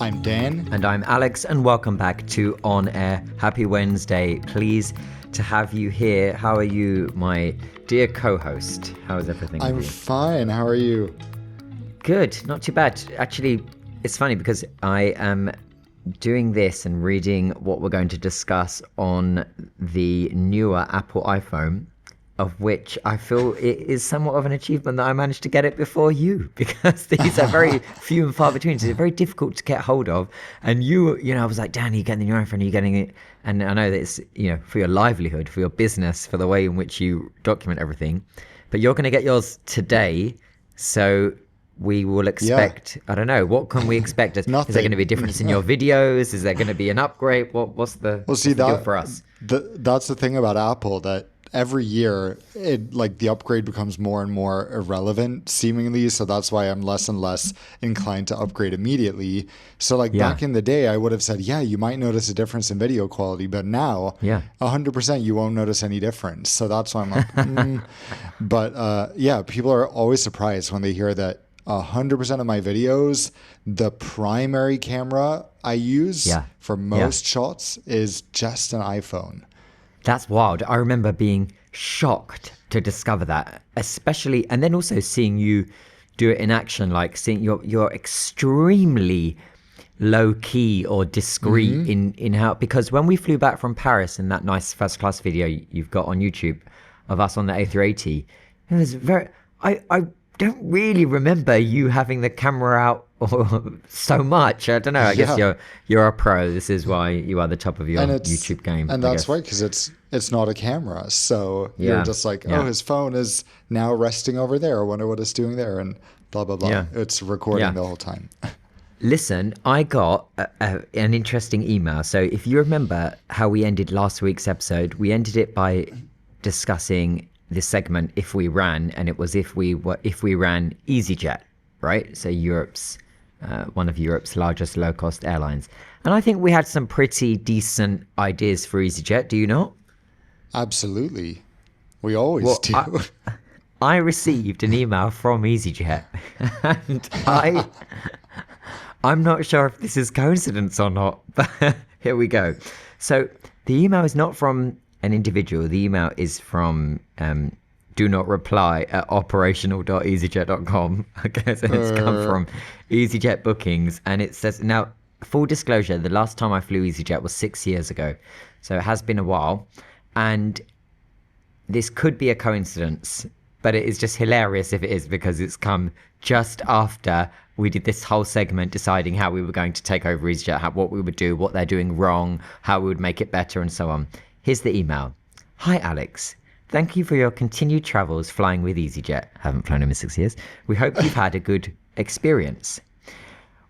I'm Dan. And I'm Alex, and welcome back to On Air. Happy Wednesday. Pleased to have you here. How are you, my dear co-host? How is everything with I'm you? fine. How are you? Good, not too bad. Actually, it's funny because I am doing this and reading what we're going to discuss on the newer Apple iPhone, of which I feel it is somewhat of an achievement that I managed to get it before you, because these are very few and far between. So it's very difficult to get hold of. And I was like, Dan, are you getting your iPhone? Are you getting it? And I know that it's, for your livelihood, for your business, for the way in which you document everything. But you're going to get yours today. So we will expect, I don't know, what can we expect? Is there going to be a difference in your videos? Is there going to be an upgrade? What's the deal for us? That's the thing about Apple, that every year the upgrade becomes more and more irrelevant seemingly. So that's why I'm less and less inclined to upgrade immediately. So back in the day, I would have said, yeah, you might notice a difference in video quality, but now 100% you won't notice any difference. So that's why I'm like, But people are always surprised when they hear that 100% of my videos, the primary camera I use for most shots is just an iPhone. That's wild. I remember being shocked to discover that, especially, and then also seeing you do it in action, like seeing you're extremely low key or discreet in how, because when we flew back from Paris in that nice first class video you've got on YouTube of us on the A380, it was I don't really remember you having the camera out so much. I don't know. I guess you're a pro. This is why you are the top of your YouTube game. And that's right, because it's not a camera. So you're just like, his phone is now resting over there. I wonder what it's doing there, and blah, blah, blah. It's recording the whole time. Listen, I got an interesting email. So if you remember how we ended last week's episode, we ended it by discussing this segment, if we ran, and it was if we ran EasyJet, right? So Europe's one of Europe's largest low-cost airlines. And I think we had some pretty decent ideas for EasyJet. Do you not? Absolutely. We always do. I received an email from EasyJet, and I'm not sure if this is coincidence or not, but here we go. So the email is not from an individual. The email is from do not reply at operational.easyjet.com. Okay, so it's come from EasyJet bookings, and it says, now, full disclosure, the last time I flew EasyJet was 6 years ago, so it has been a while, and this could be a coincidence, but it is just hilarious if it is, because it's come just after we did this whole segment deciding how we were going to take over EasyJet, what we would do, what they're doing wrong, how we would make it better, and so on. Here's the email. Hi, Alex. Thank you for your continued travels flying with EasyJet. Haven't flown them in 6 years. We hope you've had a good experience.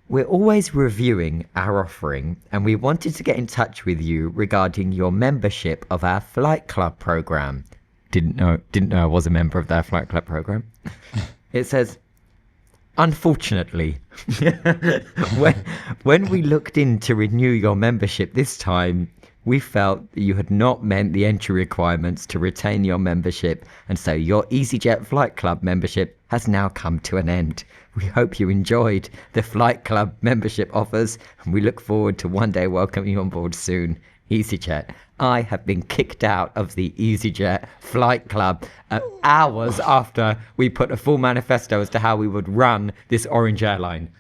We're always reviewing our offering, and we wanted to get in touch with you regarding your membership of our Flight Club program. Didn't know I was a member of their Flight Club program. It says, unfortunately, when we looked in to renew your membership this time, we felt that you had not met the entry requirements to retain your membership, and so your EasyJet Flight Club membership has now come to an end. We hope you enjoyed the Flight Club membership offers, and we look forward to one day welcoming you on board soon. EasyJet. I have been kicked out of the EasyJet Flight Club hours after we put a full manifesto as to how we would run this orange airline.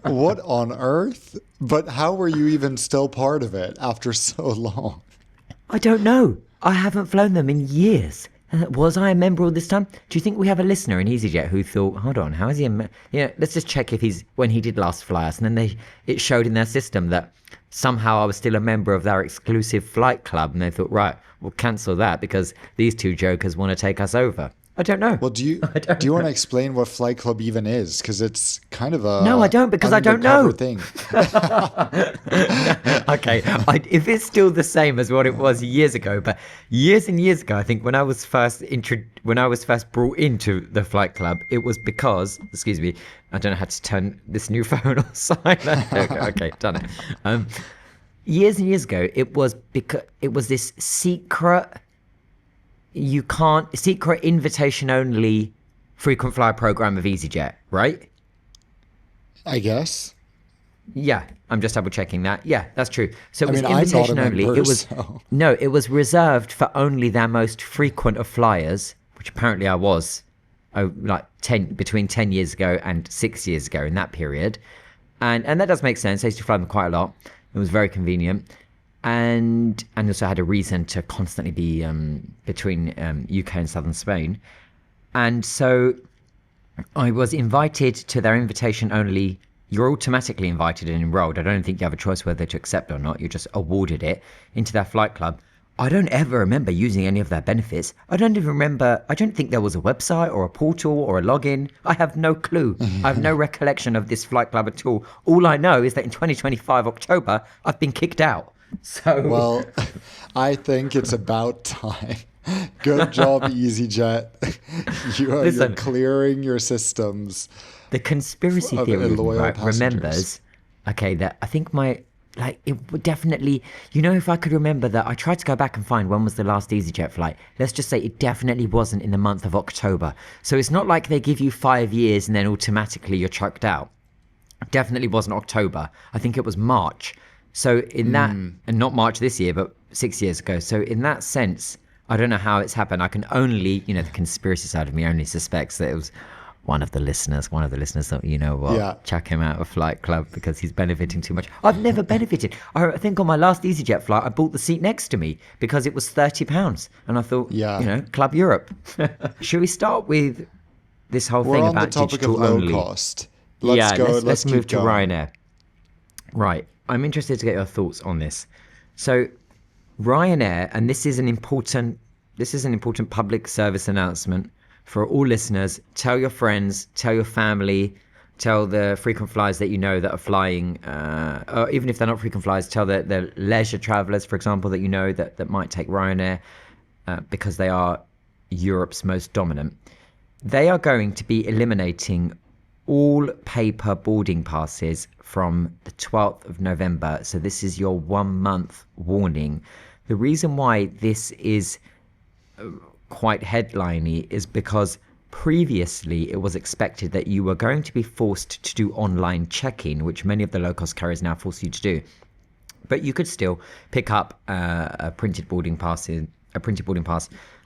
What on earth? But how were you even still part of it after so long? I don't know. I haven't flown them in years. Was I a member all this time? Do you think we have a listener in EasyJet who thought, hold on, how is he let's just check if he's, when he did last fly us. And then it showed in their system that somehow I was still a member of their exclusive flight club. And they thought, right, we'll cancel that because these two jokers want to take us over. I don't know. Well, do you want to explain what Flight Club even is? Because it's kind of a no, I don't, because I don't know. Thing. Okay, if it's still the same as what it was years ago, but years and years ago, I think when I was first brought into the Flight Club, it was because, excuse me, I don't know how to turn this new phone on silent. Okay, done it. Years and years ago, it was because it was this secret invitation only frequent flyer program of EasyJet, right? I guess. Yeah. I'm just double checking that. Yeah, that's true. So it I was mean, I'm not a invitation only. member, It was so no, it was reserved for only their most frequent of flyers, which apparently I was, like 10 between 10 years ago and 6 years ago in that period, and that does make sense. I used to fly them quite a lot. It was very convenient, and also had a reason to constantly be between UK and southern Spain, and so I was invited to their invitation only. You're automatically invited and enrolled. I don't think you have a choice whether to accept or not. You're just awarded it into their flight club. I don't ever remember using any of their benefits. I don't even remember. I don't think there was a website or a portal or a login. I have no clue. I have no recollection of this flight club at all. All I know is that in 2025 October, I've been kicked out. So well, I think it's about time. Good job, EasyJet. You're listen, clearing your systems the conspiracy of theory of me, loyal right, passengers. remembers, okay, that I think it would definitely, if I could remember that, I tried to go back and find when was the last EasyJet flight. Let's just say it definitely wasn't in the month of October. So it's not like they give you 5 years and then automatically you're chucked out. Definitely wasn't October. I think it was March. So in that, and not March this year, but 6 years ago. So in that sense, I don't know how it's happened. I can only, the conspiracy side of me only suspects that it was one of the listeners that, Yeah. chuck him out of Flight Club because he's benefiting too much. I've never benefited. I think on my last EasyJet flight, I bought the seat next to me because it was £30. And I thought, Yeah. Club Europe. Should we start with this whole We're thing on the about topic of digital low only? cost. Let's go. Let's keep move to going. Ryanair. Right. I'm interested to get your thoughts on this. So Ryanair, and this is an important public service announcement for all listeners. Tell your friends, tell your family, tell the frequent flyers that that are flying, or even if they're not frequent flyers, tell the leisure travelers, for example, that might take Ryanair because they are Europe's most dominant. They are going to be eliminating all paper boarding passes from the 12th of November. So this is your 1 month warning. The reason why this is quite headliney is because previously it was expected that you were going to be forced to do online check-in, which many of the low-cost carriers now force you to do. But you could still pick up a printed boarding pass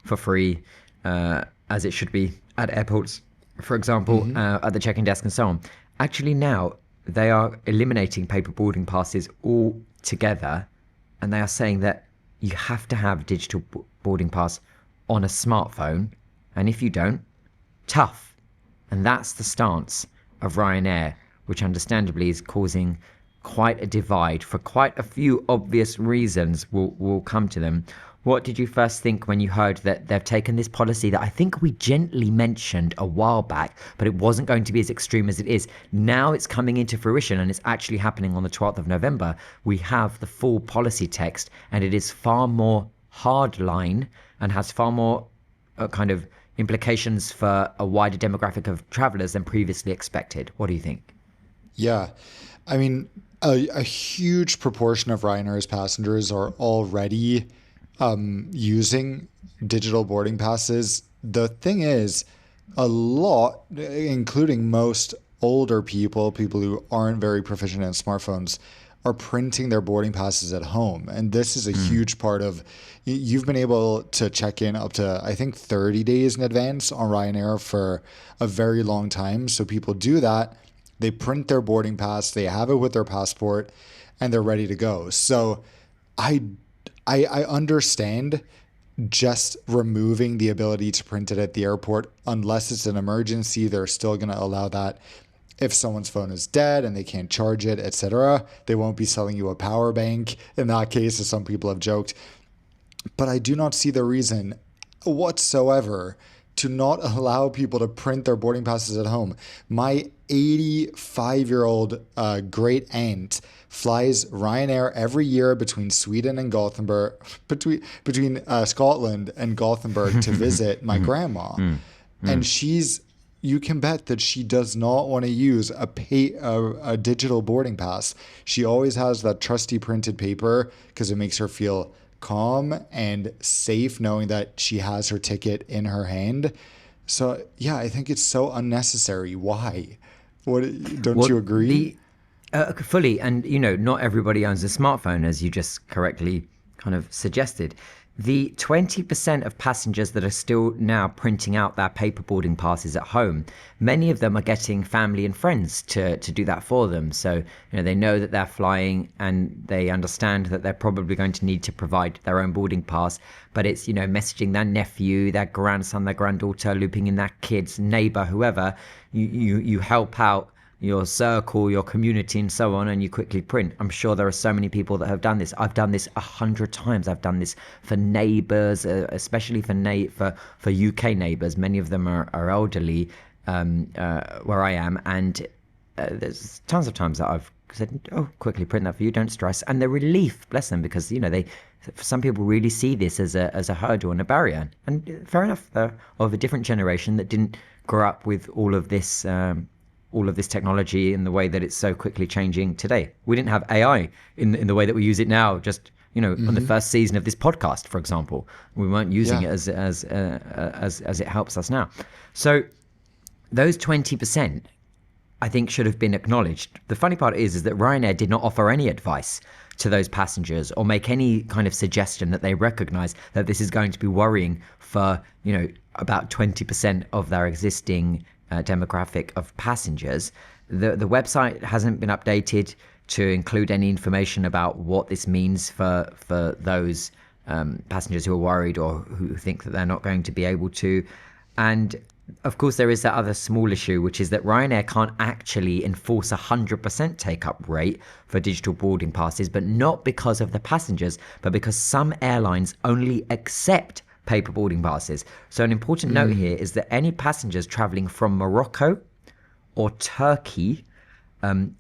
for free, as it should be at airports, for example, at the check-in desk and so on. Actually, now they are eliminating paper boarding passes altogether, and they are saying that you have to have a digital boarding pass on a smartphone, and if you don't, tough. And that's the stance of Ryanair, which understandably is causing quite a divide for quite a few obvious reasons. We'll come to them. What did you first think when you heard that they've taken this policy that I think we gently mentioned a while back, but it wasn't going to be as extreme as it is? Now it's coming into fruition and it's actually happening on the 12th of November. We have the full policy text and it is far more hardline and has far more kind of implications for a wider demographic of travelers than previously expected. What do you think? Yeah. I mean, a huge proportion of Ryanair's passengers are already using digital boarding passes. The thing is, a lot, including most older people who aren't very proficient in smartphones, are printing their boarding passes at home. And this is a huge part of, you've been able to check in up to, I think, 30 days in advance on Ryanair for a very long time. So people do that. They print their boarding pass, they have it with their passport, and they're ready to go. So I understand just removing the ability to print it at the airport. Unless it's an emergency, they're still going to allow that. If someone's phone is dead and they can't charge it, etc., they won't be selling you a power bank in that case, as some people have joked. But I do not see the reason whatsoever to not allow people to print their boarding passes at home. My 85-year-old great aunt flies Ryanair every year between Sweden and Gothenburg, between Scotland and Gothenburg to visit my grandma. And you can bet that she does not want to use a digital boarding pass. She always has that trusty printed paper because it makes her feel calm and safe knowing that she has her ticket in her hand. So yeah, I think it's so unnecessary. Why? Don't you agree? Fully. And, not everybody owns a smartphone, as you just correctly kind of suggested. The 20% of passengers that are still now printing out their paper boarding passes at home, many of them are getting family and friends to do that for them. So, they know that they're flying and they understand that they're probably going to need to provide their own boarding pass. But it's, messaging their nephew, their grandson, their granddaughter, looping in their kids, neighbor, whoever. You help out your circle, your community, and so on, and you quickly print. I'm sure there are so many people that have done this. I've done this 100 times. I've done this for neighbours, especially for UK neighbours. Many of them are elderly, where I am, and there's tons of times that I've said, "Oh, quickly print that for you. Don't stress." And the relief, bless them, because some people really see this as a hurdle and a barrier. And fair enough, they're of a different generation that didn't grow up with all of this technology in the way that it's so quickly changing today. We didn't have AI in the way that we use it now. Just on the first season of this podcast, for example, we weren't using it as it helps us now. So those 20%, I think, should have been acknowledged. The funny part is that Ryanair did not offer any advice to those passengers or make any kind of suggestion that they recognize that this is going to be worrying for about 20% of their existing demographic of passengers. The website hasn't been updated to include any information about what this means for those passengers who are worried or who think that they're not going to be able to. And of course, there is that other small issue, which is that Ryanair can't actually enforce 100% take-up rate for digital boarding passes, but not because of the passengers, but because some airlines only accept paper boarding passes. So an important note here is that any passengers traveling from Morocco or Turkey,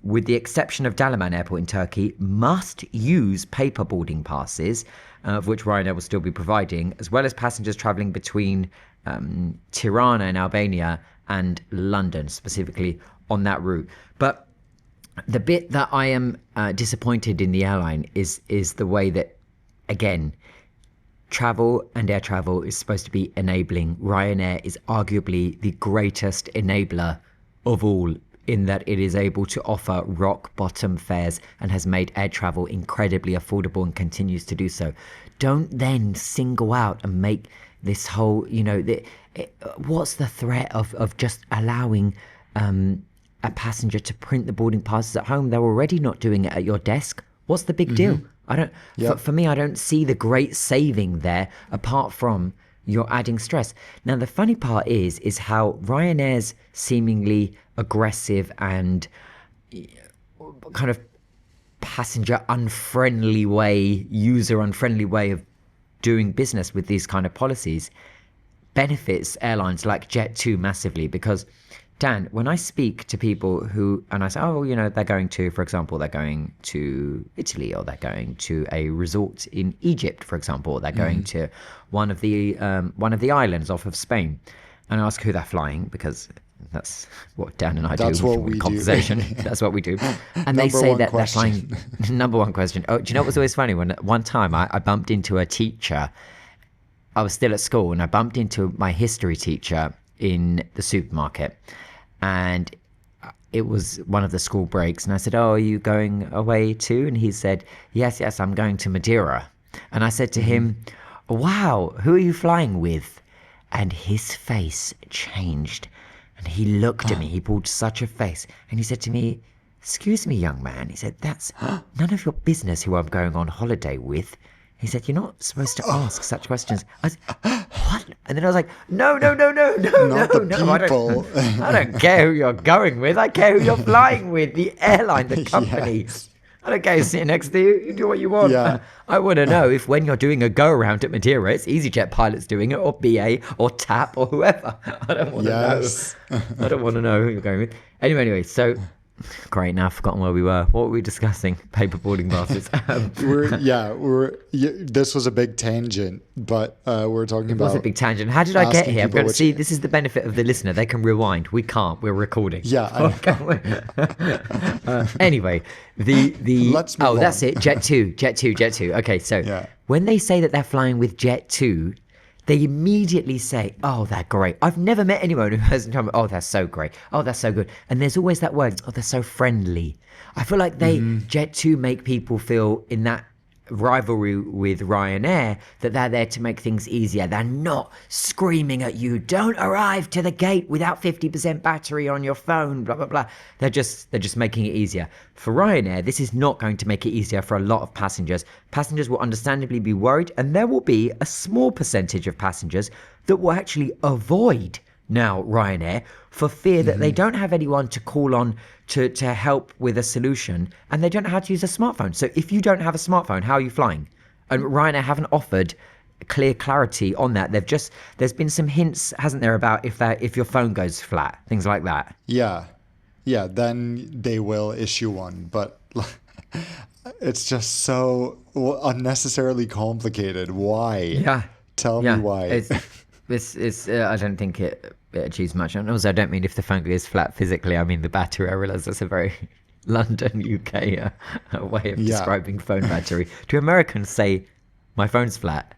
with the exception of Dalaman Airport in Turkey, must use paper boarding passes, of which Ryanair will still be providing, as well as passengers traveling between Tirana in Albania and London, specifically on that route. But the bit that I am disappointed in the airline is the way that, again, travel and air travel is supposed to be enabling. Ryanair is arguably the greatest enabler of all, in that it is able to offer rock bottom fares and has made air travel incredibly affordable and continues to do so. Don't then single out and make this whole, what's the threat of just allowing a passenger to print the boarding passes at home? They're already not doing it at your desk. What's the big deal? I don't. For me, I don't see the great saving there, apart from you're adding stress. Now, the funny part is how Ryanair's seemingly aggressive and kind of passenger unfriendly way, user unfriendly way of doing business with these kind of policies benefits airlines like Jet2 massively. Because, Dan, when I speak to people and I say, they're going to, for example, they're going to Italy, or they're going to a resort in Egypt, for example, or they're going to one of the islands off of Spain, and I ask who they're flying, because that's what Dan and I do with conversation. That's what we do. And they say that they're flying. Number one question. Oh, do you know what was always funny? When one time I bumped into a teacher, I was still at school, and I bumped into my history teacher in the supermarket, and it was one of the school breaks, and I said, "Oh, are you going away too?" And he said, yes, I'm going to Madeira. And I said to him, "Wow, who are you flying with?" And his face changed, and he looked at me. He pulled such a face, and he said to me, "Excuse me, young man," he said, "that's none of your business who I'm going on holiday with." He said, "You're not supposed to ask such questions." I said, "What?" And then I was like, no, Not the people. I don't care who you're going with. I care who you're flying with, the airline, the company. Yes. I don't care who's sitting next to you. You do what you want. Yeah. I want to know if when you're doing a go-around at Madeira, it's EasyJet pilots doing it, or BA, or TAP, or whoever. I don't want to know. I don't want to know who you're going with. Anyway, so... Great, now I've forgotten where we were. What were we discussing? Paper boarding passes. This was a big tangent, but we're talking about... It was a big tangent. How did I get here? I'm going to see, this is the benefit of the listener. They can rewind. We can't. We're recording. Yeah. Anyway, Let's move on. That's it. Jet2. Okay, so when they say that they're flying with Jet2, they immediately say, "Oh, they're great." I've never met anyone who hasn't told me, "Oh, they're so great. Oh, they're so good." And there's always that word, "Oh, they're so friendly." I feel like Jet2 make people feel in that rivalry with Ryanair that they're there to make things easier. They're not screaming at you, "Don't arrive to the gate without 50% battery on your phone," blah blah blah. They're just making it easier. For Ryanair, this is not going to make it easier for a lot of passengers. Passengers will understandably be worried, and there will be a small percentage of passengers that will actually avoid now Ryanair for fear that they don't have anyone to call on to help with a solution, and they don't know how to use a smartphone. So if you don't have a smartphone, how are you flying? And Ryanair haven't offered clear clarity on that. There's been some hints, hasn't there, about if your phone goes flat, things like that. Yeah. Yeah, then they will issue one, but it's just so unnecessarily complicated. Why? Yeah. Tell me Yeah. why. It's I don't think it achieves much. And also, I don't mean if the phone goes flat physically. I mean the battery. I realise that's a very London, UK way of Yeah. describing phone battery. Do Americans say, "My phone's flat"?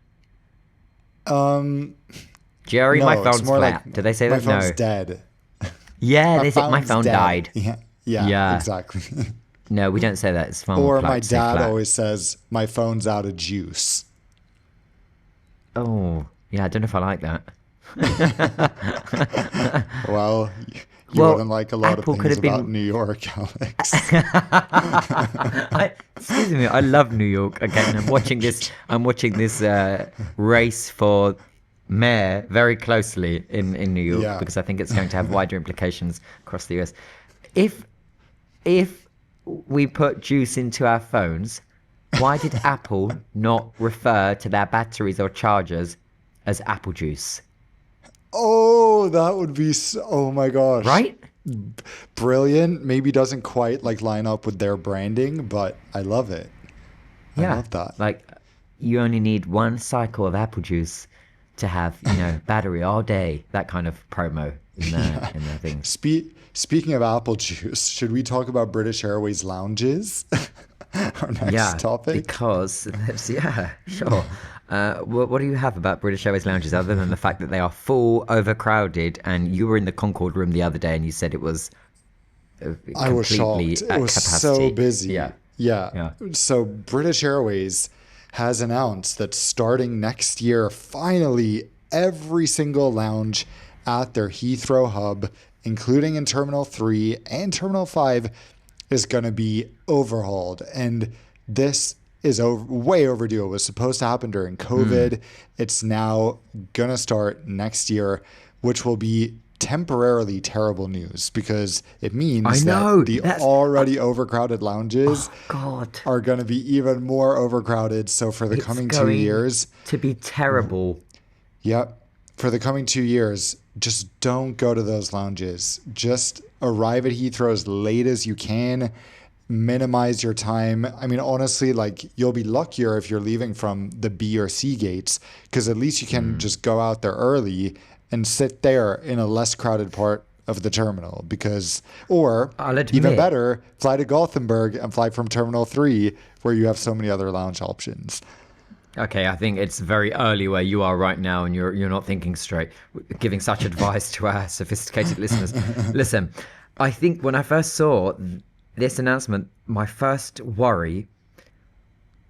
Jerry, No, my it's phone's more flat. like Do they say my that? No. phone's dead. Yeah, they say my phone's phone dead. died. Yeah, Yeah. exactly. No, we don't say that. It's phone Or flat. my Say dad flat. always says, my phone's out of juice. Oh, yeah. I don't know if I like that. Well, you Well, wouldn't like a lot Apple of could things have been- about New York, Alex. Excuse me, I love New York. Again, I'm watching this race for mayor very closely in New York Yeah. because I think it's going to have wider implications across the US. If we put juice into our phones, why did Apple not refer to their batteries or chargers as apple juice? Oh, that would be oh my gosh. Right? Brilliant. Maybe doesn't quite like line up with their branding, but I love it. I love that. Like, you only need one cycle of apple juice to have, battery all day. That kind of promo in the thing. Speaking of apple juice, should we talk about British Airways lounges? Our next topic. Because sure. What do you have about British Airways lounges other than the fact that they are full, overcrowded, and you were in the Concorde room the other day and you said it was I was completely shocked. at It was capacity. so busy. Yeah. Yeah. So British Airways has announced that starting next year, finally, every single lounge at their Heathrow hub, including in Terminal 3 and Terminal 5, is going to be overhauled. And this is way overdue. It was supposed to happen during COVID. It's now going to start next year, which will be temporarily terrible news because it means that the already overcrowded lounges are going to be even more overcrowded. So for the coming 2 years, to be terrible. Yep. For the coming 2 years, just don't go to those lounges. Just arrive at Heathrow as late as you can. Minimize your time. I mean, honestly, like you'll be luckier if you're leaving from the B or C gates because at least you can just go out there early and sit there in a less crowded part of the terminal or even better, fly to Gothenburg and fly from Terminal 3 where you have so many other lounge options. Okay, I think it's very early where you are right now and you're not thinking straight, giving such advice to our sophisticated listeners. Listen, I think when I first saw this announcement, my first worry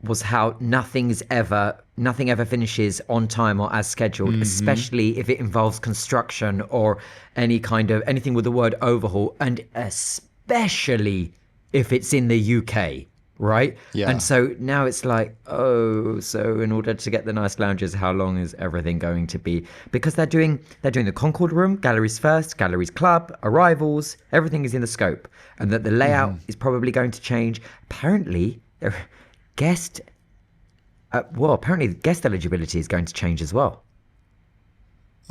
was how nothing ever finishes on time or as scheduled, especially if it involves construction or anything with the word overhaul, and especially if it's in the UK. Right? Yeah. And so now it's like, so in order to get the nice lounges, how long is everything going to be? Because they're doing the Concorde room, galleries first, galleries club, arrivals, everything is in the scope. And that the layout is probably going to change. Apparently, guest eligibility is going to change as well.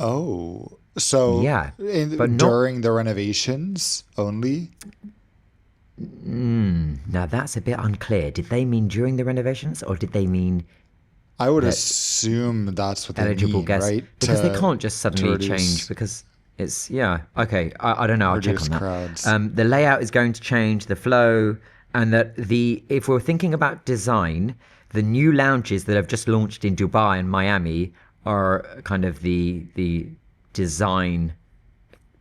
Oh, so yeah, during the renovations only? Now that's a bit unclear. Did they mean during the renovations or did they mean... I would assume that's what they mean, guests, right? Because they can't just suddenly change because it's, okay, I don't know. I'll check on that. Crowds. The layout is going to change, the flow, and that if we're thinking about design, the new lounges that have just launched in Dubai and Miami are kind of the design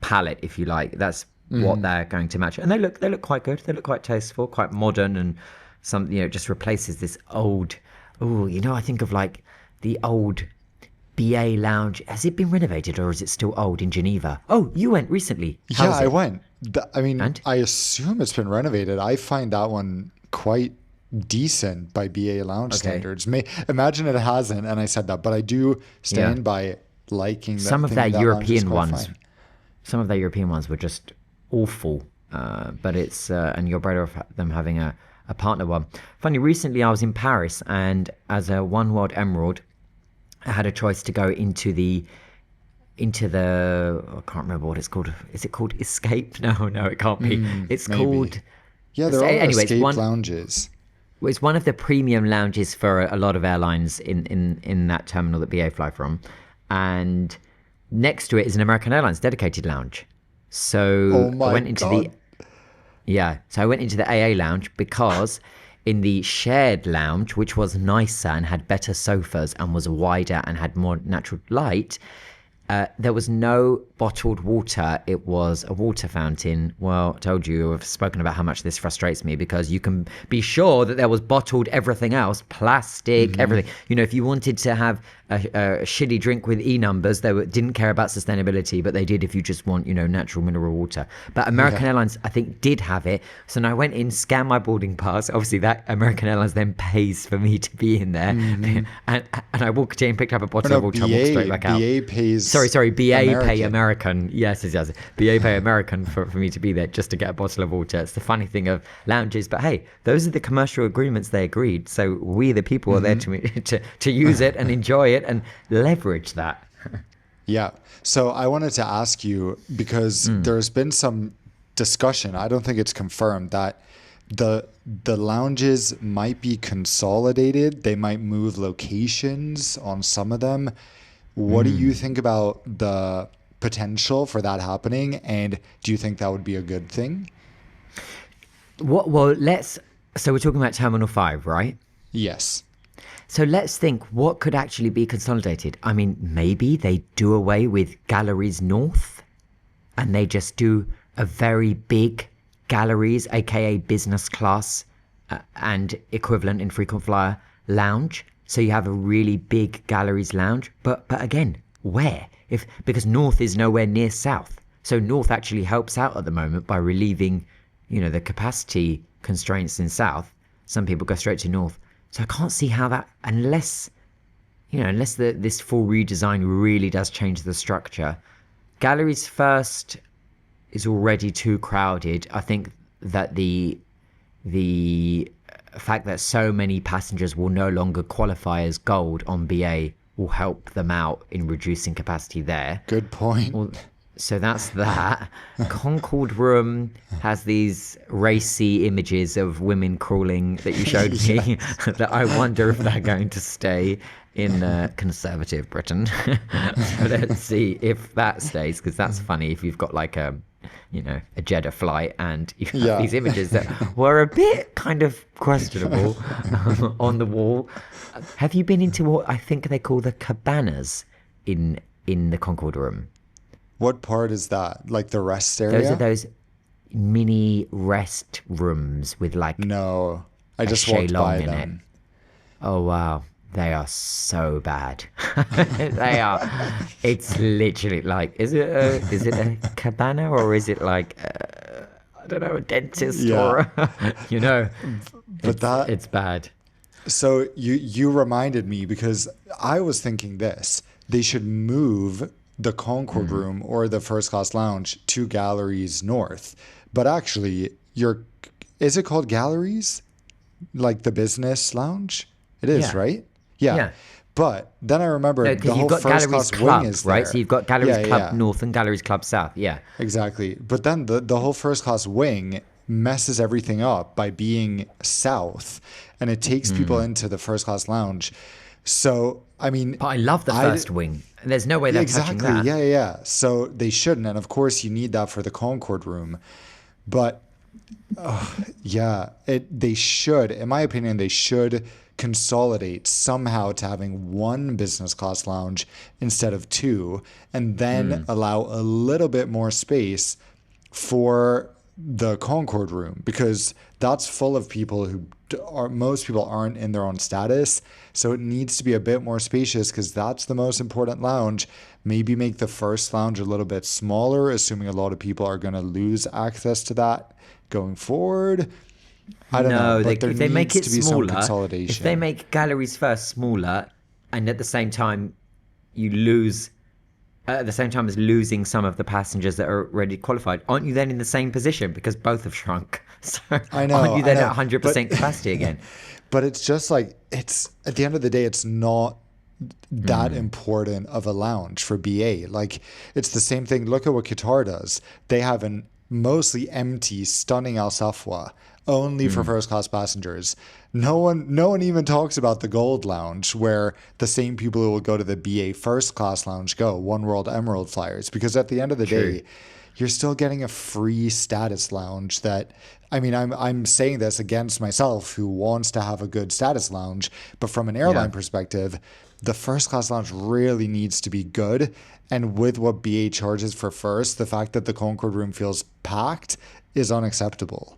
palette, if you like. That's what they're going to match, and they look quite good. They look quite tasteful, quite modern, and some, it just replaces this old. Oh, I think of like the old BA lounge. Has it been renovated or is it still old in Geneva? Oh, you went recently. How Yeah, was I it? went. I mean, And I assume it's been renovated. I find that one quite decent by BA lounge okay, standards. Imagine it hasn't, and I said that, but I do yeah. stand by liking that, Some of their thinking that lounge is European quite ones, fine. were just awful. But it's and you're better off them having a partner one. Funny, recently I was in Paris, and as a One World Emerald, I had a choice to go into the I can't remember what it's called. Is it called Escape? No, it can't be. It's Maybe. called. Yeah, there So are anyway, escape lounges. it's one of the premium lounges for a lot of airlines in that terminal that BA fly from, and next to it is an American Airlines dedicated lounge. Oh So I my went into the God. yeah, so I went into the AA lounge because in the shared lounge, which was nicer and had better sofas and was wider and had more natural light, there was no bottled water. It was a water fountain. Well, I told you, I've spoken about how much this frustrates me because you can be sure that there was bottled everything else, plastic, everything. If you wanted to have a shitty drink with E numbers, didn't care about sustainability, but they did if you just want, natural mineral water. But American Yeah. Airlines, I think, did have it. So now I went in, scanned my boarding pass. Obviously, that American Airlines then pays for me to be in there. and I walked in, picked up a Or bottle no, of water, and walked straight back out. BA pays Sorry, BA pay American. American. Yes. BA pay American for me to be there just to get a bottle of water. It's the funny thing of lounges, but hey, those are the commercial agreements they agreed. So we, the people, are there to use it and enjoy it and leverage that. Yeah. So I wanted to ask you because there's been some discussion. I don't think it's confirmed that the lounges might be consolidated. They might move locations on some of them. What do you think about the potential for that happening? And do you think that would be a good thing? What? Well, let's. So we're talking about Terminal 5, right? Yes. So let's think what could actually be consolidated. I mean, maybe they do away with Galleries North and they just do a very big Galleries, aka business class and equivalent in frequent flyer lounge. So you have a really big Galleries lounge. But again, where? Because North is nowhere near South. So North actually helps out at the moment by relieving, the capacity constraints in South. Some people go straight to North. So I can't see how that, unless this full redesign really does change the structure. Galleries First is already too crowded. I think that the fact that so many passengers will no longer qualify as gold on BA will help them out in reducing capacity there. Good point. Well, so that's that. Concord Room has these racy images of women crawling that you showed me that I wonder if they're going to stay in conservative Britain. So let's see if that stays, because that's funny if you've got like a Jeddah flight and you have Yeah. these images that were a bit kind of questionable on the wall. Have you been into what I think they call the cabanas in the Concord Room? What part is that? Like the rest Those area? are those mini rest rooms with like No. I a just walked by shalong in it. them. Oh wow, they are so bad. They are. It's literally like, is it a cabana or is it like I don't know, a dentist Yeah. or But that it's bad. So you reminded me because I was thinking this. They should move the Concord room or the first class lounge to Galleries North. But actually, is it called Galleries? Like the business lounge? It is, Yeah, right? Yeah. yeah. But then I No, remembered the because you've whole got first Galleries class wing Club, is right? So there. you've got Galleries Yeah, yeah, Club yeah. North and Galleries Club South. Yeah. Exactly. But then the whole first class wing messes everything up by being south and it takes people into the first class lounge. So, I mean, But I love the first wing. There's no way yeah, they're touching exactly. that. Yeah, yeah, yeah. So they shouldn't. And of course, you need that for the Concord room. But yeah, they should, in my opinion, they should consolidate somehow to having one business class lounge instead of two, and then allow a little bit more space for the Concord room, because that's full of people who are, most people aren't in their own status. So it needs to be a bit more spacious because that's the most important lounge. Maybe make the first lounge a little bit smaller, assuming a lot of people are going to lose access to that going forward. I don't know, but there if they make needs it to be some smaller, consolidation. if they make galleries first smaller, and at the same time you lose, at the same time as losing some of the passengers that are already qualified, aren't you then in the same position because both have shrunk? So aren't you then at 100% capacity again? But it's just like, it's at the end of the day, it's not that important of a lounge for BA. Like, it's the same thing. Look at what Qatar does. They have an mostly empty, stunning Al Safwa only for first class passengers. No one even talks about the Gold Lounge, where the same people who will go to the BA first class lounge go, One World Emerald flyers, because at the end of the day, you're still getting a free status lounge that, I mean, I'm saying this against myself who wants to have a good status lounge, but from an airline perspective, the first class lounge really needs to be good. And with what BA charges for first, the fact that the Concorde room feels packed is unacceptable.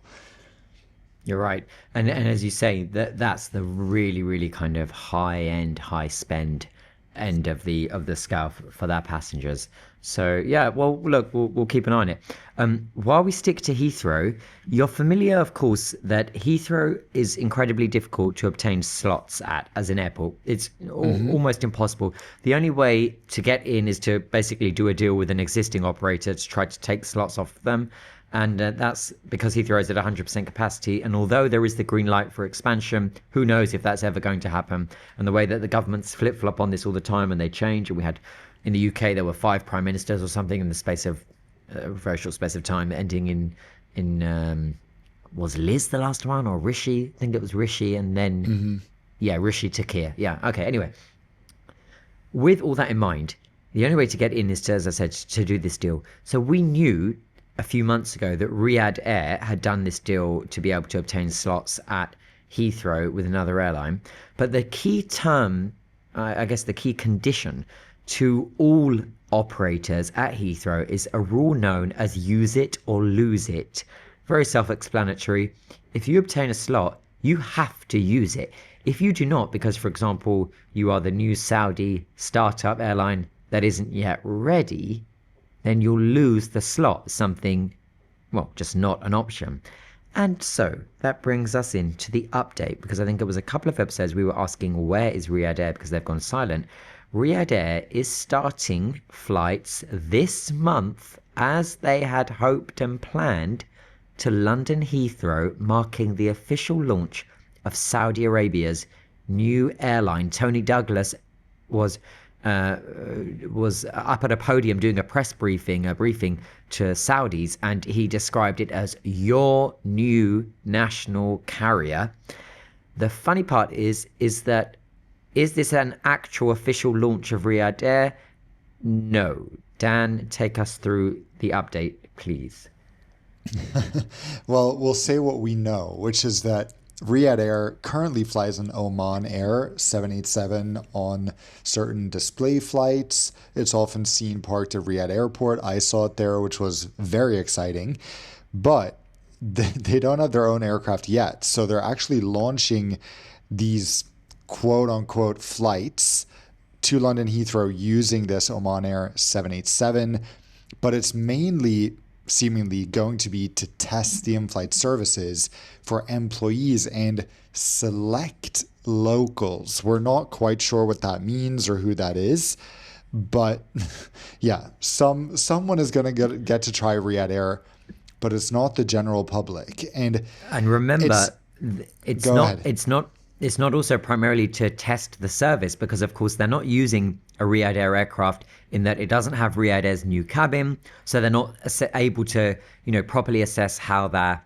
You're right. And as you say, that's the really, really kind of high end, high spend end of the scale for their passengers. So yeah, well, look, we'll keep an eye on it. While we stick to Heathrow, you're familiar, of course, that Heathrow is incredibly difficult to obtain slots at as an airport. It's almost impossible. The only way to get in is to basically do a deal with an existing operator to try to take slots off them. And that's because Heathrow is at 100% capacity. And although there is the green light for expansion, who knows if that's ever going to happen. And the way that the governments flip-flop on this all the time and they change. And we had, in the UK, there were 5 prime ministers or something in the space of a very short space of time, ending in was Liz the last one or Rishi? I think it was Rishi. And then, Rishi Takir. Yeah, okay, anyway. With all that in mind, the only way to get in is to, as I said, to do this deal. So we knew a few months ago that Riyadh Air had done this deal to be able to obtain slots at Heathrow with another airline. But the key term, I guess the key condition to all operators at Heathrow is a rule known as use it or lose it. Very self-explanatory. If you obtain a slot, you have to use it. If you do not, because, for example, you are the new Saudi startup airline that isn't yet ready, then you'll lose the slot, something, well, just not an option. And so that brings us into the update, because I think it was a couple of episodes we were asking, where is Riyadh Air, because they've gone silent. Riyadh Air is starting flights this month, as they had hoped and planned, to London Heathrow, marking the official launch of Saudi Arabia's new airline. Tony Douglas was up at a podium doing a press briefing to Saudis, and he described it as your new national carrier. The funny part is that, is this an actual official launch of Riyadh Air? No. Dan, take us through the update, please. Well, we'll say what we know, which is that Riyadh Air currently flies an Oman Air 787 on certain display flights. It's often seen parked at Riyadh Airport. I saw it there, which was very exciting. But they don't have their own aircraft yet. So they're actually launching these quote-unquote flights to London Heathrow using this Oman Air 787. But it's mainly seemingly going to be to test the in-flight services for employees and select locals. We're not quite sure what that means or who that is, but yeah, someone is going to get to try Riyadh Air, but it's not the general public. And remember, it's not also primarily to test the service, because of course they're not using a Riyadh Air aircraft in that it doesn't have Riyadh Air's new cabin, so they're not able to, properly assess how their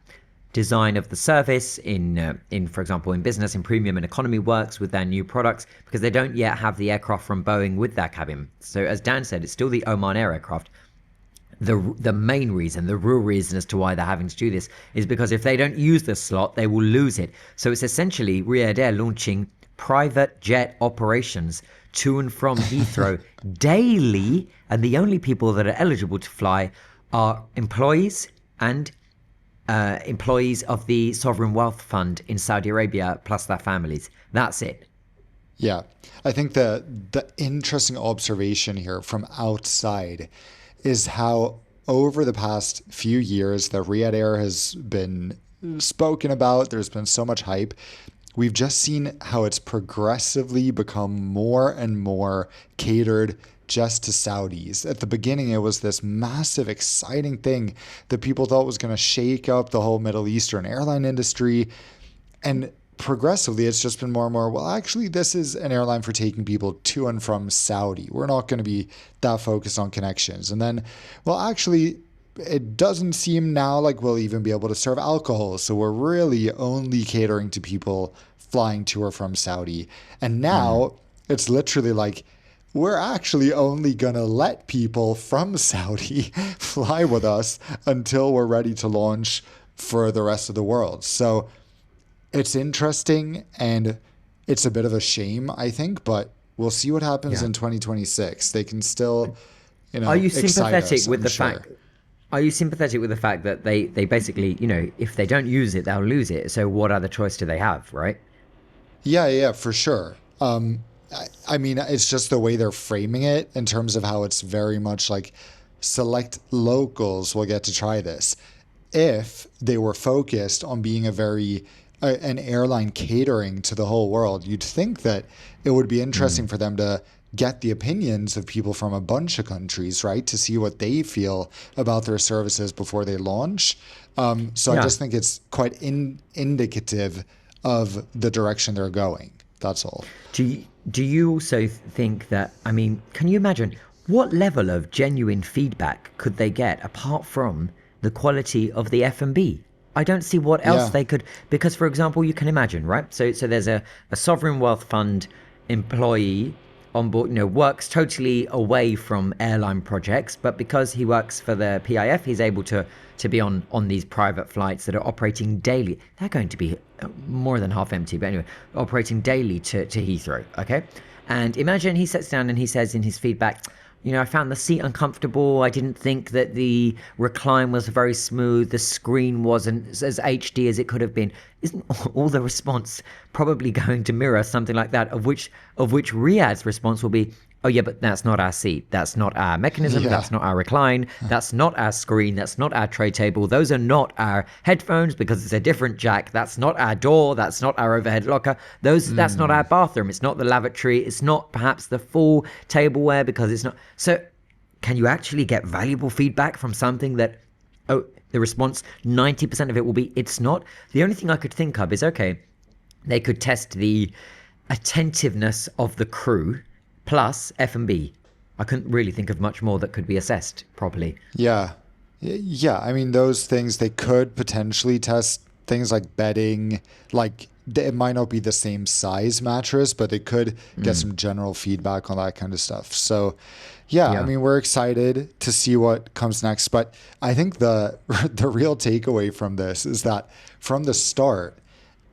design of the service in for example, in business, in premium and economy works with their new products, because they don't yet have the aircraft from Boeing with that cabin. So as Dan said, it's still the Oman Air aircraft. The main reason, the real reason as to why they're having to do this is because if they don't use the slot, they will lose it. So it's essentially Riyadh Air launching private jet operations to and from Heathrow daily, and the only people that are eligible to fly are employees and employees of the Sovereign Wealth Fund in Saudi Arabia, plus their families. That's it. Yeah. I think the interesting observation here from outside is how over the past few years that Riyadh Air has been spoken about, there's been so much hype. We've just seen how it's progressively become more and more catered just to Saudis. At the beginning, it was this massive, exciting thing that people thought was going to shake up the whole Middle Eastern airline industry. And progressively, it's just been more and more, well, actually, this is an airline for taking people to and from Saudi. We're not going to be that focused on connections. And then, well, actually, it doesn't seem now like we'll even be able to serve alcohol. So we're really only catering to people flying to or from Saudi. And now it's literally like, we're actually only going to let people from Saudi fly with us until we're ready to launch for the rest of the world. So it's interesting and it's a bit of a shame, I think, but we'll see what happens in 2026. They can still, Are you excite sympathetic us, with I'm the sure. fact? Are you sympathetic with the fact that they basically, if they don't use it, they'll lose it. So what other choice do they have, right? Yeah, for sure. I mean, it's just the way they're framing it in terms of how it's very much like select locals will get to try this. If they were focused on being an airline catering to the whole world, you'd think that it would be interesting for them to get the opinions of people from a bunch of countries, right? To see what they feel about their services before they launch. So I Yeah. just think it's quite indicative of the direction they're going. That's all. Do you also think that, I mean, can you imagine what level of genuine feedback could they get apart from the quality of the F&B? I don't see what else Yeah. they could, because for example, you can imagine, right? So there's a sovereign wealth fund employee on board, works totally away from airline projects, but because he works for the PIF, he's able to be on these private flights that are operating daily. They're going to be more than half empty, but anyway, operating daily to Heathrow, okay? And imagine he sits down and he says in his feedback, I found the seat uncomfortable. I didn't think that the recline was very smooth. The screen wasn't as HD as it could have been. Isn't all the response probably going to mirror something like that? Of which Riyadh's response will be, oh yeah, but that's not our seat. That's not our mechanism. Yeah. That's not our recline. That's not our screen. That's not our tray table. Those are not our headphones because it's a different jack. That's not our door. That's not our overhead locker. That's not our bathroom. It's not the lavatory. It's not perhaps the full tableware because it's not. So can you actually get valuable feedback from something that, the response, 90% of it will be, it's not? The only thing I could think of is, okay, they could test the attentiveness of the crew plus F&B. I couldn't really think of much more that could be assessed properly. Yeah. Yeah. I mean, those things, they could potentially test things like bedding. Like, it might not be the same size mattress, but they could get some general feedback on that kind of stuff. So, yeah, I mean, we're excited to see what comes next. But I think the real takeaway from this is that from the start,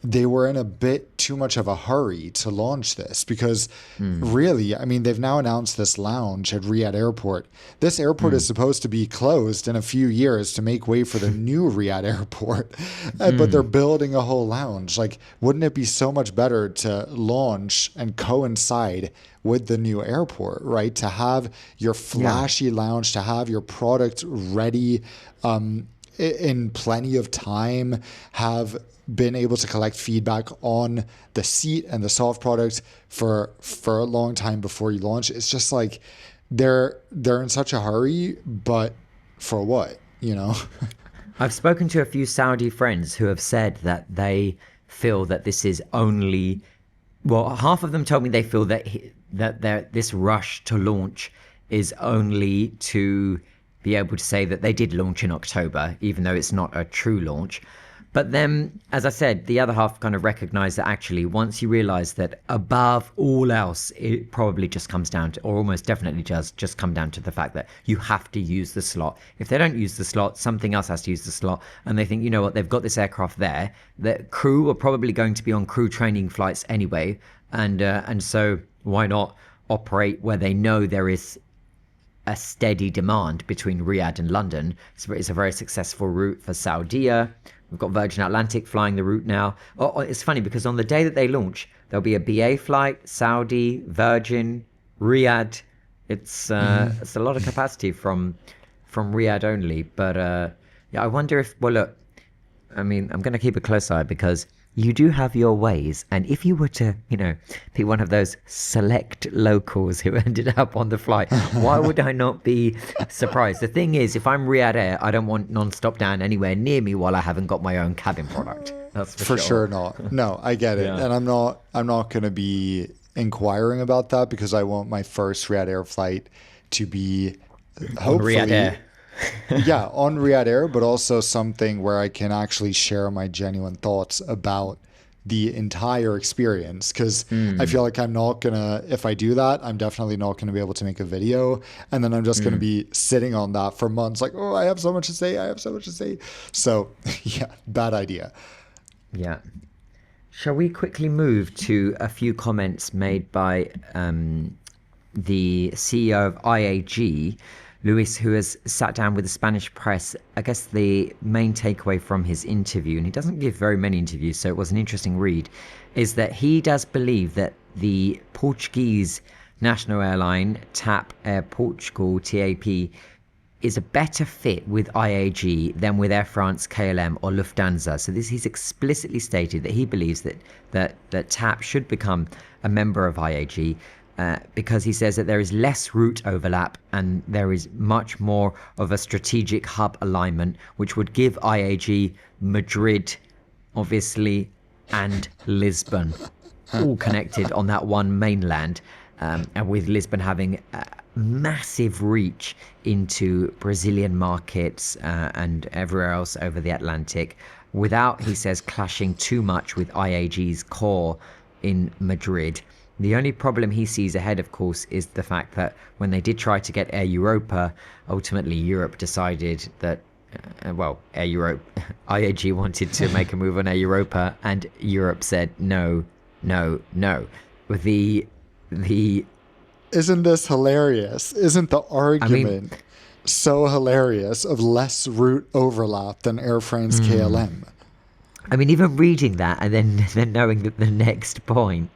they were in a bit too much of a hurry to launch this because really, I mean, they've now announced this lounge at Riyadh Airport. This airport is supposed to be closed in a few years to make way for the new Riyadh Airport, but they're building a whole lounge. Like, wouldn't it be so much better to launch and coincide with the new airport, right? To have your flashy lounge, to have your product ready in plenty of time, have been able to collect feedback on the seat and the soft product for a long time before you launch. It's just like they're in such a hurry, but for what, I've spoken to a few Saudi friends who have said that they feel that this is only, well, half of them told me they feel that this rush to launch is only to be able to say that they did launch in October, even though it's not a true launch. But then, as I said, the other half kind of recognise that actually, once you realise that above all else, it probably just comes down to, or almost definitely does, just come down to the fact that you have to use the slot. If they don't use the slot, something else has to use the slot. And they think, you know what, they've got this aircraft there. The crew are probably going to be on crew training flights anyway. And so why not operate where they know there is a steady demand between Riyadh and London. It's a very successful route for Saudia. We've got Virgin Atlantic flying the route now. It's funny because on the day that they launch, there'll be a BA flight, Saudi, Virgin, Riyadh. It's a lot of capacity from Riyadh only. But yeah, I wonder if, well, look, I mean, I'm going to keep a close eye because you do have your ways. And if you were to, be one of those select locals who ended up on the flight, why would I not be surprised? The thing is, if I'm Riyadh Air, I don't want Nonstop Dan anywhere near me while I haven't got my own cabin product. That's for sure not. No, I get it. Yeah. And I'm not going to be inquiring about that because I want my first Riyadh Air flight to be hopefully Riyadh Air. Yeah, on Riyadh Air, but also something where I can actually share my genuine thoughts about the entire experience. Because I feel like I'm not gonna, if I do that, I'm definitely not gonna be able to make a video, and then I'm just gonna be sitting on that for months, like, oh, I have so much to say. So yeah, bad idea. Yeah. Shall we quickly move to a few comments made by the CEO of IAG, Luis, who has sat down with the Spanish press? I guess the main takeaway from his interview, and he doesn't give very many interviews, so it was an interesting read, is that he does believe that the Portuguese national airline, TAP Air Portugal, TAP, is a better fit with IAG than with Air France, KLM or Lufthansa. So he's explicitly stated that he believes that TAP should become a member of IAG, because he says that there is less route overlap and there is much more of a strategic hub alignment, which would give IAG Madrid, obviously, and Lisbon, all connected on that one mainland, and with Lisbon having massive reach into Brazilian markets and everywhere else over the Atlantic, without, he says, clashing too much with IAG's core in Madrid. The only problem he sees ahead, of course, is the fact that when they did try to get Air Europa, ultimately Europe decided that, Air Europe, IAG wanted to make a move on Air Europa, and Europe said no. With the Isn't this hilarious? Isn't the argument so hilarious of less route overlap than Air France KLM? I mean, even reading that and then knowing that the next point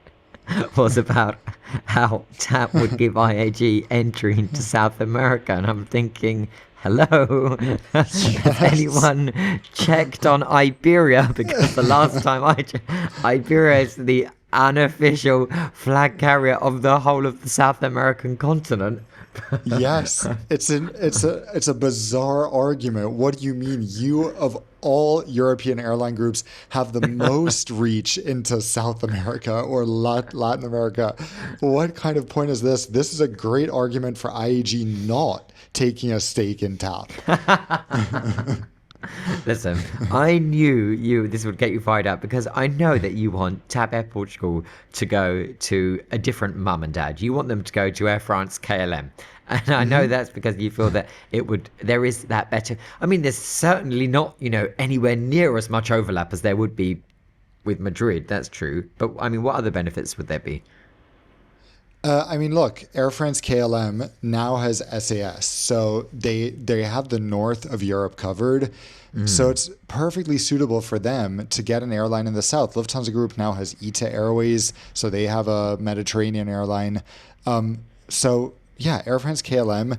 was about how TAP would give IAG entry into South America, and I'm thinking, hello, has anyone checked on Iberia? Because the last time Iberia is the unofficial flag carrier of the whole of the South American continent. Yes, it's a bizarre argument. What do you mean? You, of all European airline groups, have the most reach into South America or Latin America. What kind of point is this? This is a great argument for IAG not taking a stake in TAP. Listen, I knew this would get you fired up because I know that you want TAP Air Portugal to go to a different mum and dad. You want them to go to Air France KLM. And I know that's because you feel that there is that better. I mean, there's certainly not, anywhere near as much overlap as there would be with Madrid. That's true. But I mean, what other benefits would there be? Look, Air France KLM now has SAS, so they have the north of Europe covered. So it's perfectly suitable for them to get an airline in the south. Lufthansa Group now has ITA Airways, so they have a Mediterranean airline. So yeah, Air France KLM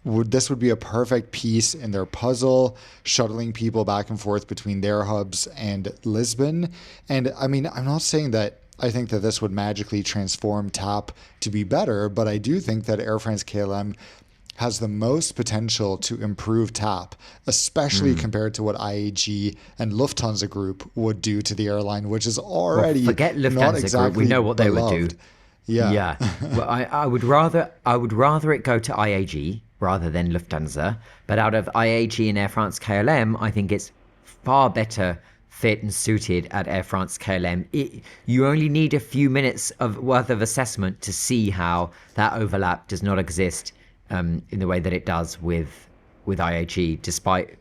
this would be a perfect piece in their puzzle, shuttling people back and forth between their hubs and Lisbon. And I mean, I'm not saying that I think that this would magically transform TAP to be better, but I do think that Air France KLM has the most potential to improve TAP, especially compared to what IAG and Lufthansa Group would do to the airline, which is already forget Lufthansa not exactly Group. We know what beloved. They would do. Yeah. Well, I would rather it go to IAG rather than Lufthansa. But out of IAG and Air France KLM, I think it's far better fit and suited at Air France KLM. You only need a few minutes of worth of assessment to see how that overlap does not exist in the way that it does with IAG, despite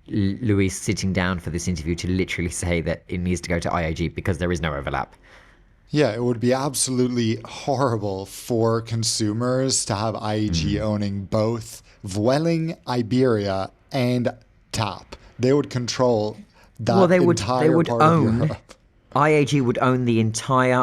Luis sitting down for this interview to literally say that it needs to go to IAG because there is no overlap. Yeah, it would be absolutely horrible for consumers to have IAG owning both Vueling, Iberia, and TAP. They would control that Well, they entire would part own of Europe. IAG would own the entire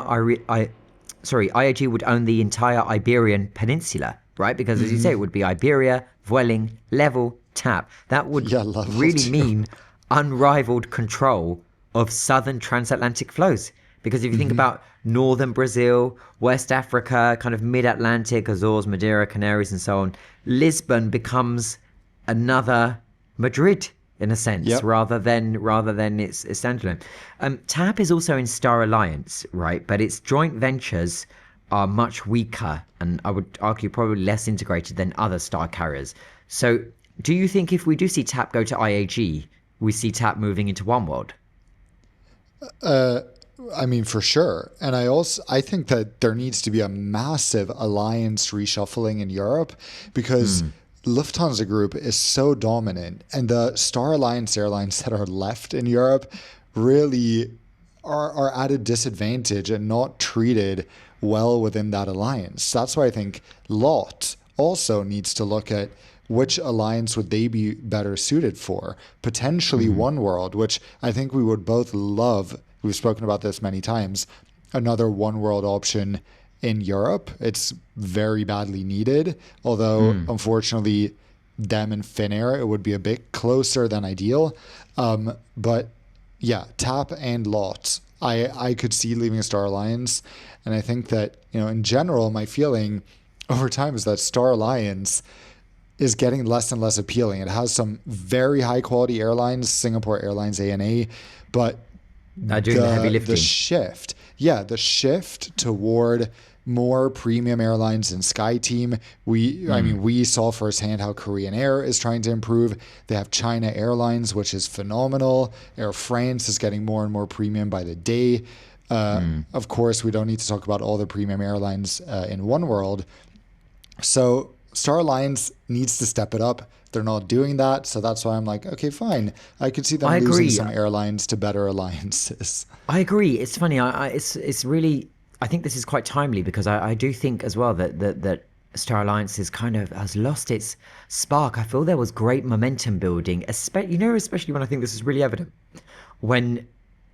IAG would own the entire Iberian Peninsula, right? Because as you say, it would be Iberia, Vueling, Level, TAP. That would Yeah, Level really too. mean unrivaled control of southern transatlantic flows. Because if you think about northern Brazil, West Africa, kind of mid-Atlantic, Azores, Madeira, Canaries, and so on, Lisbon becomes another Madrid in a sense, Yep. rather than it's standalone. TAP is also in Star Alliance, right? But its joint ventures are much weaker, and I would argue probably less integrated than other star carriers. So, do you think if we do see TAP go to IAG, we see TAP moving into OneWorld? I mean, for sure. And I think that there needs to be a massive alliance reshuffling in Europe because Lufthansa Group is so dominant, and the Star Alliance airlines that are left in Europe really are at a disadvantage and not treated well within that alliance. That's why I think LOT also needs to look at which alliance would they be better suited for. Potentially One World, which I think we would both love. We've spoken about this many times. Another One World option in Europe. It's very badly needed, although unfortunately them and Finnair, it would be a bit closer than ideal. But yeah, TAP and LOT, I could see leaving a Star Alliance. And I think that, in general, my feeling over time is that Star Alliance is getting less and less appealing. It has some very high quality airlines, Singapore Airlines, ANA, but Doing the heavy lifting. the shift toward more premium airlines and SkyTeam. We saw firsthand how Korean Air is trying to improve. They have China Airlines, which is phenomenal. Air France is getting more and more premium by the day. Of course, we don't need to talk about all the premium airlines in One World. So Star Alliance needs to step it up. They're not doing that, so that's why I'm like, okay, fine. I could see them I losing agree. some airlines to better alliances. I agree. It's funny. It's really. I think this is quite timely because I do think as well that Star Alliance has lost its spark. I feel there was great momentum building, especially when I think this is really evident when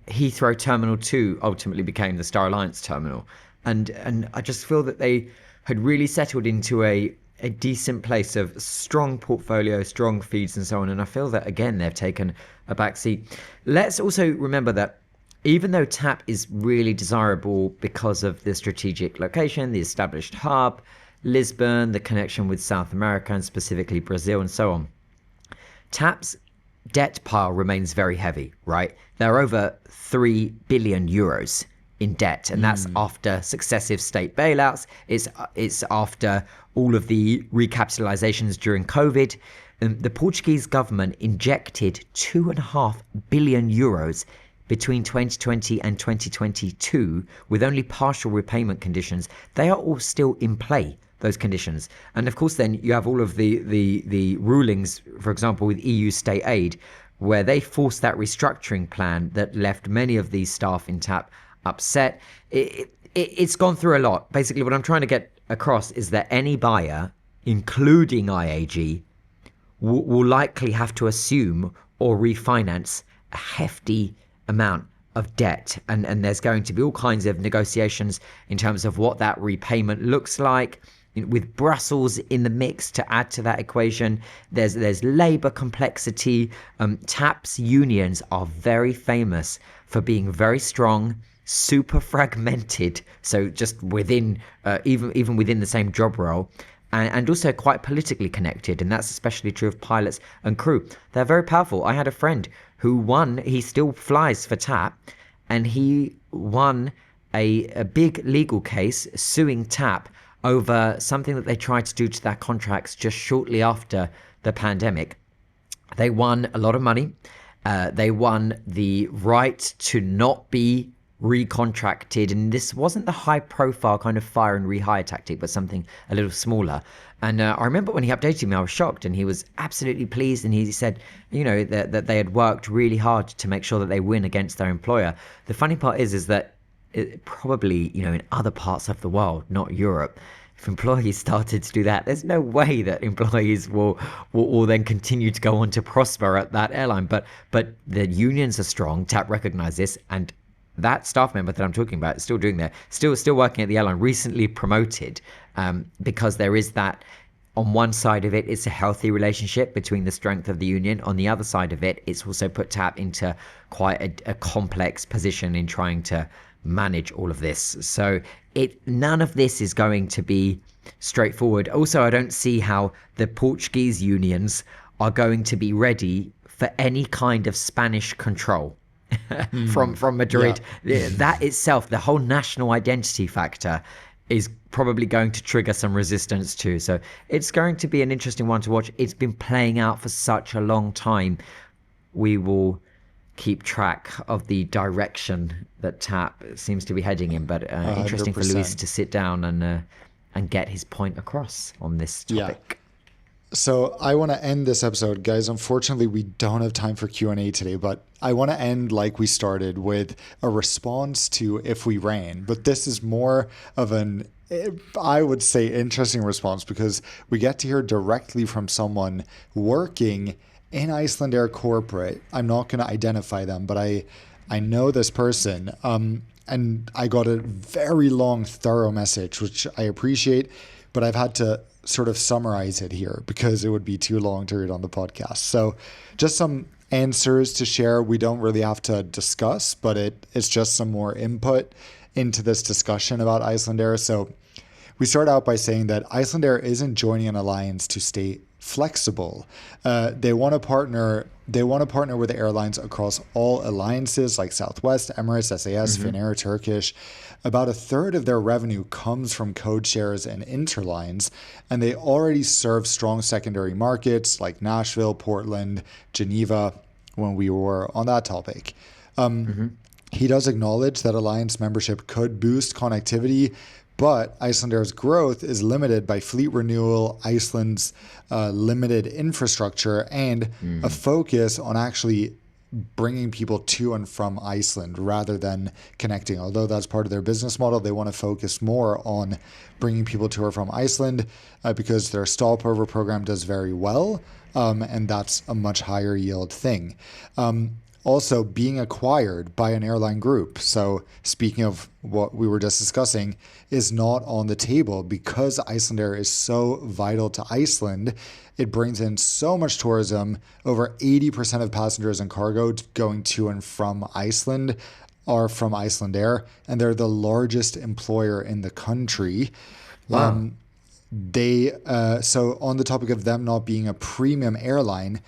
Heathrow Terminal 2 ultimately became the Star Alliance terminal, and I just feel that they had really settled into a decent place of strong portfolio, strong feeds and so on. And I feel that, again, they've taken a backseat. Let's also remember that even though TAP is really desirable because of the strategic location, the established hub, Lisbon, the connection with South America and specifically Brazil and so on, TAP's debt pile remains very heavy, right? There are over 3 billion euros in debt, and that's after successive state bailouts. It's after all of the recapitalizations during COVID. The Portuguese government injected 2.5 billion euros between 2020 and 2022 with only partial repayment conditions. They are all still in play, those conditions. And of course, then you have all of the rulings, for example, with EU state aid, where they forced that restructuring plan that left many of these staff in TAP upset. It's gone through a lot. Basically, what I'm trying to get across is that any buyer, including IAG, will likely have to assume or refinance a hefty amount of debt, and there's going to be all kinds of negotiations in terms of what that repayment looks like, with Brussels in the mix to add to that equation. There's labour complexity. TAP's unions are very famous for being very strong, super fragmented, so just within even within the same job role, and also quite politically connected, and that's especially true of pilots and crew. They're very powerful. I had a friend who he still flies for TAP, and he won a big legal case suing TAP over something that they tried to do to their contracts just shortly after the pandemic. They won a lot of money, They won the right to not be recontracted, and this wasn't the high profile kind of fire and rehire tactic, but something a little smaller. And I remember when he updated me, I was shocked, and he was absolutely pleased, and he said, that they had worked really hard to make sure that they win against their employer. The funny part is that it probably, in other parts of the world, not Europe, if employees started to do that, there's no way that employees will then continue to go on to prosper at that airline. But the unions are strong. TAP recognize this, and that staff member that I'm talking about is still doing that, still working at the airline, recently promoted, because there is that. On one side of it, it's a healthy relationship between the strength of the union. On the other side of it, it's also put TAP into quite a complex position in trying to manage all of this. So none of this is going to be straightforward. Also, I don't see how the Portuguese unions are going to be ready for any kind of Spanish control from Madrid. Yeah. That itself, the whole national identity factor, is probably going to trigger some resistance too. So it's going to be an interesting one to watch. It's been playing out for such a long time. We will keep track of the direction that TAP seems to be heading in, but interesting 100%. For Luis to sit down and get his point across on this topic. Yeah. So I want to end this episode, guys. Unfortunately, we don't have time for Q&A today, but I want to end like we started, with a response to If We Ran. But this is more of an, I would say, interesting response, because we get to hear directly from someone working in Icelandair corporate. I'm not going to identify them, but I know this person. And I got a very long, thorough message, which I appreciate, but I've had to sort of summarize it here because it would be too long to read on the podcast. So just some answers to share. We don't really have to discuss, but it's just some more input into this discussion about Icelandair. So we start out by saying that Icelandair isn't joining an alliance to stay flexible. They want to partner with airlines across all alliances like Southwest, Emirates, SAS, Finnair, Turkish. About a third of their revenue comes from code shares and interlines, and they already serve strong secondary markets like Nashville, Portland, Geneva, when we were on that topic. He does acknowledge that alliance membership could boost connectivity, but Icelandair's growth is limited by fleet renewal, Iceland's limited infrastructure, and a focus on actually bringing people to and from Iceland rather than connecting. Although that's part of their business model, they want to focus more on bringing people to or from Iceland because their stopover program does very well, and that's a much higher yield thing. Also, being acquired by an airline group, so speaking of what we were just discussing, is not on the table because Icelandair is so vital to Iceland. It brings in so much tourism. Over 80% of passengers and cargo going to and from Iceland are from Icelandair, and they're the largest employer in the country. Wow. So on the topic of them not being a premium airline,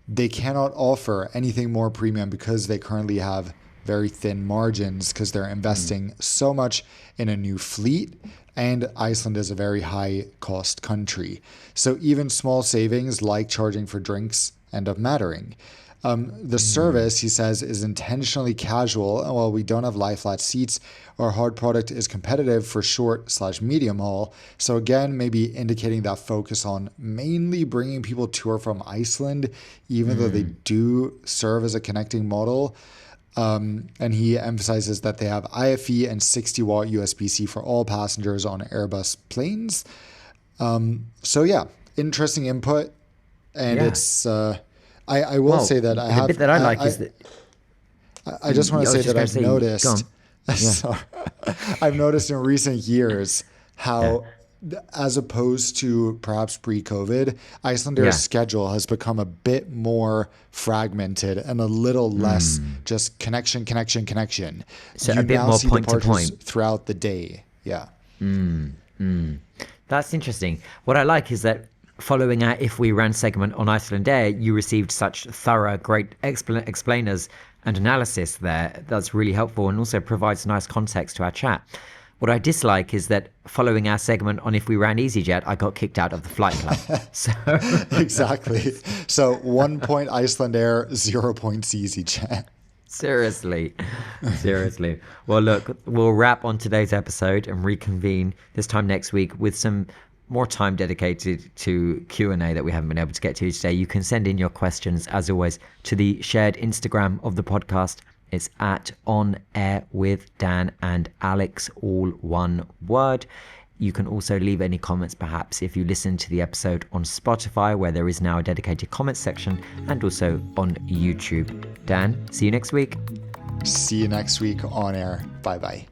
they cannot offer anything more premium because they currently have very thin margins because they're investing so much in a new fleet, and Iceland is a very high cost country. So even small savings like charging for drinks end up mattering. The service, he says, is intentionally casual, and while we don't have lie flat seats, our hard product is competitive for short/medium haul. So again, maybe indicating that focus on mainly bringing people to or from Iceland, even though they do serve as a connecting model. And he emphasizes that they have IFE and 60-watt USB-C for all passengers on Airbus planes. So yeah, interesting input, and it's. I will say that I have. The bit that I like is that. I just want to say that I've noticed. Sorry, I've noticed in recent years how, as opposed to perhaps pre-COVID, Icelandair's schedule has become a bit more fragmented and a little less just connection. So you a bit more point to point throughout the day. Yeah. That's interesting. What I like is that, following our If We Ran segment on Icelandair, you received such thorough, great explainers and analysis there. That's really helpful and also provides nice context to our chat. What I dislike is that following our segment on If We Ran EasyJet, I got kicked out of the flight club. So Exactly. So 1 point Icelandair, 0 points EasyJet. seriously. Well, look, we'll wrap on today's episode and reconvene this time next week with some more time dedicated to Q&A that we haven't been able to get to today. You can send in your questions, as always, to the shared Instagram of the podcast. It's at On Air with Dan and Alex, all one word. You can also leave any comments, perhaps, if you listen to the episode on Spotify, where there is now a dedicated comments section, and also on YouTube. Dan, see you next week. See you next week on air. Bye-bye.